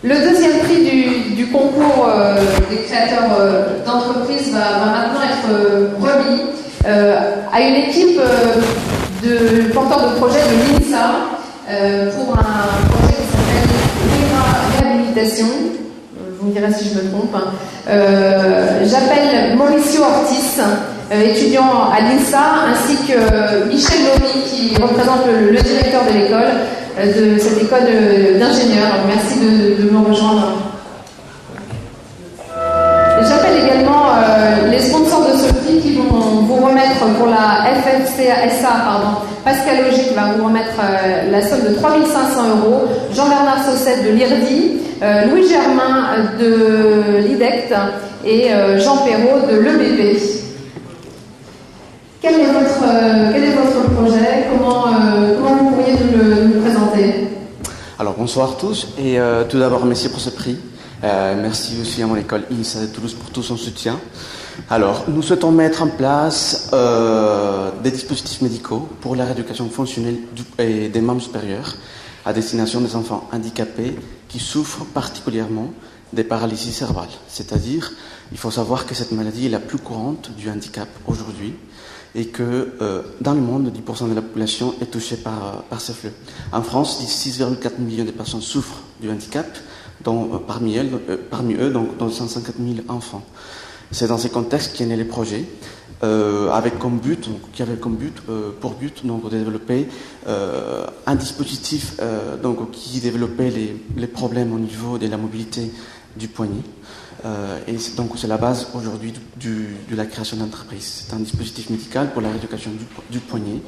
Le deuxième prix du concours des créateurs d'entreprises va maintenant être remis à une équipe de porteurs de projet de l'INSA pour un projet qui s'appelle Réhabilitation. Vous me direz si je me trompe. J'appelle Mauricio Ortiz, étudiant à l'INSA, ainsi que Michel Lamy, qui représente le directeur de l'école, de cette école d'ingénieurs. Merci de me rejoindre. J'appelle également les sponsors de ce prix qui vont vous remettre pour la FFCSA, Pascal Logic va vous remettre la somme de 3 500 €, Jean-Bernard Saucette de l'IRDI, Louis Germain de l'IDECT et Jean Perrault de l'EBP. Quel est votre projet? Comment vous pourriez nous le présenter? Alors bonsoir à tous et tout d'abord merci pour ce prix. Merci aussi à mon école INSA de Toulouse pour tout son soutien. Alors, nous souhaitons mettre en place des dispositifs médicaux pour la rééducation fonctionnelle et des membres supérieurs à destination des enfants handicapés qui souffrent particulièrement des paralysies cérébrales. C'est-à-dire, il faut savoir que cette maladie est la plus courante du handicap aujourd'hui et que dans le monde, 10% de la population est touchée par ce flux. En France, 6,4 millions de personnes souffrent du handicap, dont, parmi eux, donc, 150 000 enfants. C'est dans ces contextes qu'est né le projet, qui avait comme but de développer un dispositif qui développait les problèmes au niveau de la mobilité du poignet. Et donc c'est la base aujourd'hui de la création d'entreprise. C'est un dispositif médical pour la rééducation du poignet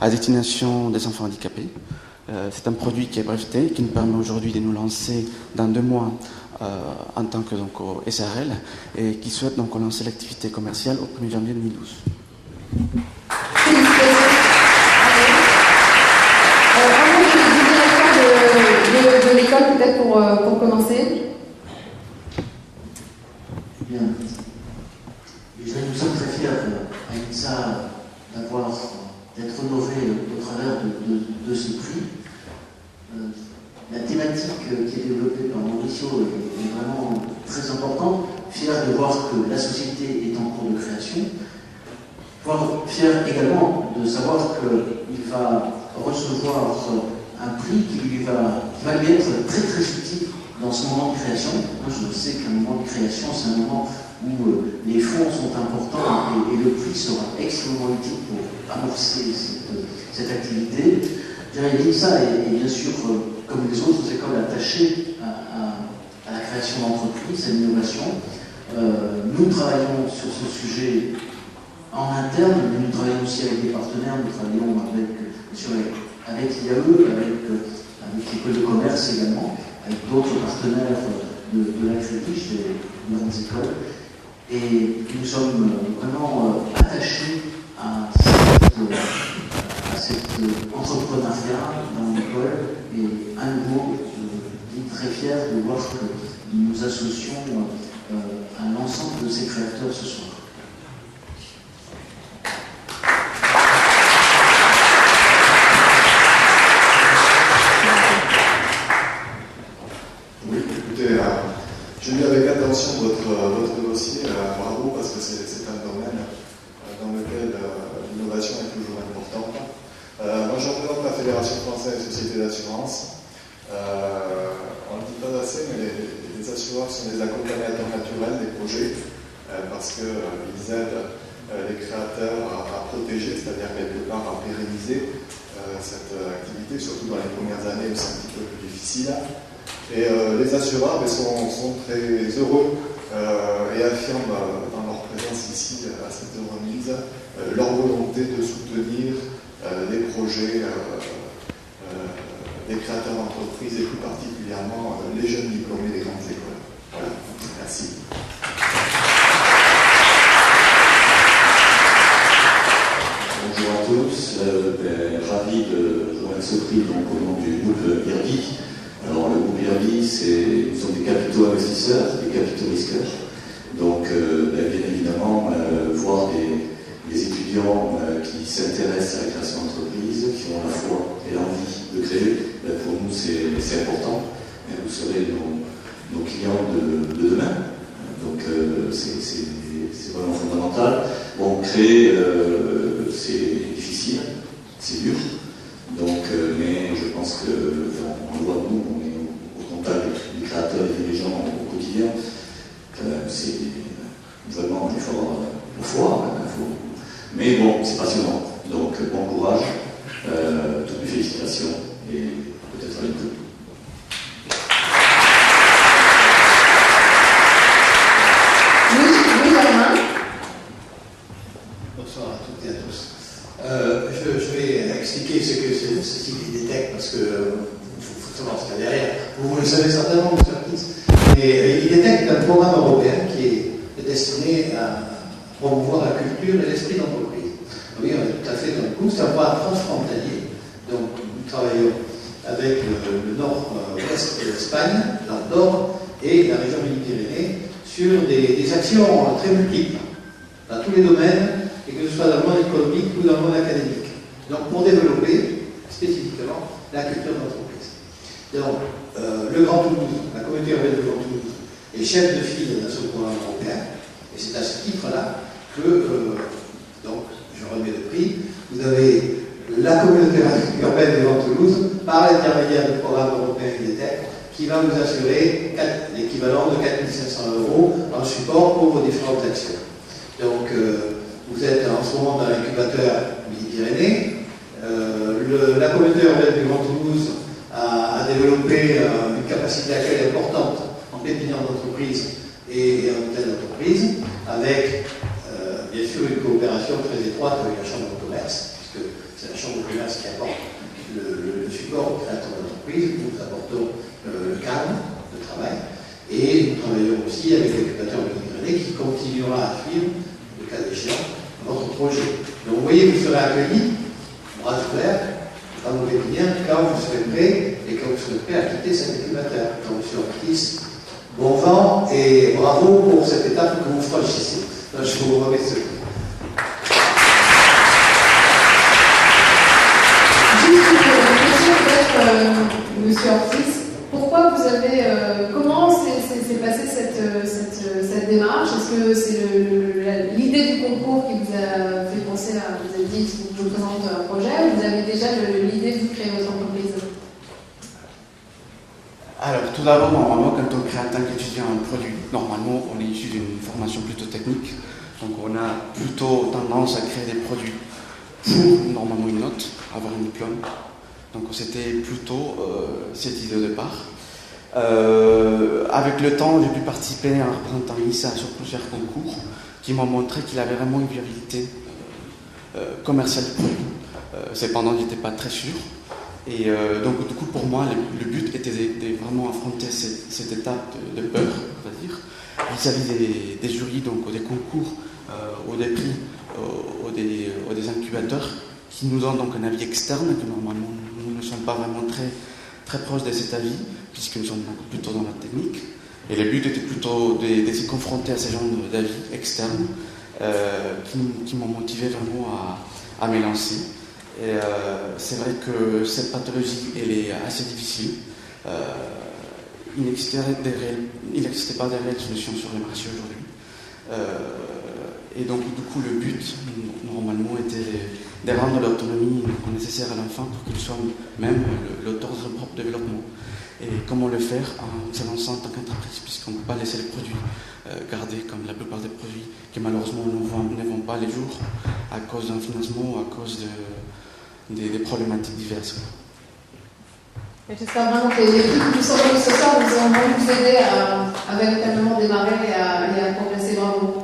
à destination des enfants handicapés. C'est un produit qui est breveté, qui nous permet aujourd'hui de nous lancer dans 2 mois en tant que SARL et qui souhaite donc lancer l'activité commerciale au 1er janvier 2012. Du directeur de l'école, peut-être pour commencer. Bien. Déjà, nous sommes très fiers à INSA d'être honoré au travers de ce prix. La thématique qui est développée par Mauricio est vraiment très importante. Fier de voir que la société est en cours de création. Fier également de savoir qu'il va recevoir un prix qui va lui être très très utile dans ce moment de création. Moi, je sais qu'un moment de création, c'est un moment où les fonds sont importants et le prix sera extrêmement utile pour amorcer cette activité. L'INSA est bien sûr, comme les autres écoles, attachée à la création d'entreprises, à l'innovation. Nous travaillons sur ce sujet en interne, mais nous travaillons aussi avec des partenaires. Nous travaillons avec l'IAE, avec l'école de commerce également, avec d'autres partenaires de la Crétiche, des grandes écoles. Et nous sommes vraiment attachés à cet entrepreneuriat dans l'école. Et à nouveau, je suis très fier de voir que nous nous associons à l'ensemble de ces créateurs ce soir. Oui, écoutez, j'ai lu avec attention votre dossier, bravo, parce que c'est un domaine dans lequel l'innovation est toujours importante. Moi, je représente la Fédération française des sociétés d'assurance. On ne le dit pas assez, mais les assureurs sont des accompagnateurs naturels des projets parce qu'ils aident les créateurs à protéger, c'est-à-dire quelque part à pérenniser cette activité, surtout dans les premières années où c'est un petit peu plus difficile. Et les assureurs sont très heureux et affirment dans leur présence ici à cette remise leur volonté de soutenir les projets des créateurs d'entreprises et plus particulièrement les jeunes diplômés des grandes écoles. Voilà, merci. Bonjour à tous, ravi de joindre ce prix donc, au nom du groupe IRDI. Alors le groupe IRDI, nous sommes des capitaux investisseurs, des capitaux risqueurs. Donc bien évidemment, voir des étudiants qui s'intéressent à la création d'entreprise, qui ont la foi et l'envie de créer, pour nous c'est important. Et vous serez nos clients de demain. Donc c'est vraiment fondamental. Bon, créer, c'est difficile, c'est dur. Donc, mais je pense que, on le voit nous, on est au contact des créateurs et des dirigeants au quotidien. C'est vraiment un effort au foire. Mais bon, c'est passionnant. Donc, bon courage, toutes mes félicitations et peut-être à bientôt. Bonsoir à toutes et à tous. Je vais expliquer ce que c'est l'IDTech parce que faut savoir ce qu'il y a derrière. Vous le savez certainement, M. Artis. Mais l'IDTech est un programme européen qui est destiné à promouvoir la culture et l'esprit d'entreprise. Oui, on est tout à fait dans le coup. C'est un programme transfrontalier. Donc, nous travaillons avec le nord-ouest de l'Espagne, nord-nord et la région Midi-Pyrénées sur des actions très multiples dans tous les domaines, et que ce soit dans le monde économique ou dans le monde académique. Donc, pour développer spécifiquement la culture d'entreprise. Donc, le Grand Toulouse, la communauté urbaine du Grand Toulouse, est chef de file dans ce programme européen, et c'est à ce titre-là que, donc, je remets le prix. Vous avez la communauté urbaine du Grand Toulouse, par l'intermédiaire du programme européen IDTech, qui va vous assurer l'équivalent de 4 500 € en support pour vos différentes actions. Donc, vous êtes en ce moment dans l'incubateur Midi-Pyrénées. La communauté urbaine du Grand Toulouse a développé une capacité d'accueil importante en pépinière d'entreprise et en hôtel d'entreprise, avec bien sûr une coopération très étroite avec la Chambre de commerce, puisque c'est la Chambre de commerce qui apporte le support aux créateurs d'entreprise. Nous apportons le cadre de travail. Et nous travaillons aussi avec l'incubateur Midi-Pyrénées qui continuera à suivre, le cas échéant, votre projet. Donc vous voyez, vous serez accueillis, bras ouverts, dans vos pépinières, quand vous serez prêts et quand vous serez prêts à quitter cet incubateur. Donc, monsieur Ortiz, bon vent et bravo pour cette étape que vous franchissez. Donc, je vous remets ce prix. Juste une question peut-être, monsieur Ortiz. Pourquoi vous avez, comment s'est passée cette démarche? Est-ce que c'est l'idée du concours qui vous a fait penser à, vous avez dit, je vous présente un projet, ou vous avez déjà l'idée de créer votre entreprise? Alors, tout d'abord, normalement, quand on crée en tant qu'étudiant un produit, normalement, on est issu d'une formation plutôt technique. Donc, on a plutôt tendance à créer des produits pour, normalement, une note, avoir un diplôme. Donc, c'était plutôt cette idée au départ. Avec le temps, j'ai pu participer en représentant l'INSA sur plusieurs concours qui m'ont montré qu'il avait vraiment une viabilité commerciale du produit. Cependant, je n'étais pas très sûr. Et donc, du coup, pour moi, le but était de vraiment affronter cette étape de peur, on va dire, vis-à-vis des jurys, donc des concours, ou des prix, ou des incubateurs, qui nous donnent donc un avis externe, que normalement nous ne sommes pas vraiment très proches de cet avis, puisque nous sommes donc plutôt dans la technique. Et le but était plutôt de se confronter à ces genres d'avis externes, qui m'ont motivé vraiment à me lancer. Et c'est vrai que cette pathologie, elle est assez difficile. Il n'existait pas de réelles solutions sur le marché aujourd'hui. Et donc, du coup, le but, normalement, était de rendre l'autonomie nécessaire à l'enfant pour qu'il soit même l'auteur de son propre développement. Et comment le faire? En se lançant en tant qu'entreprise, puisqu'on ne peut pas laisser les produits garder comme la plupart des produits qui malheureusement ne vont pas les jours à cause d'un financement ou à cause des problématiques diverses. J'espère vraiment que les équipes qui sont venus ce soir vous ont vous aider à véritablement démarrer et à progresser. Bravo.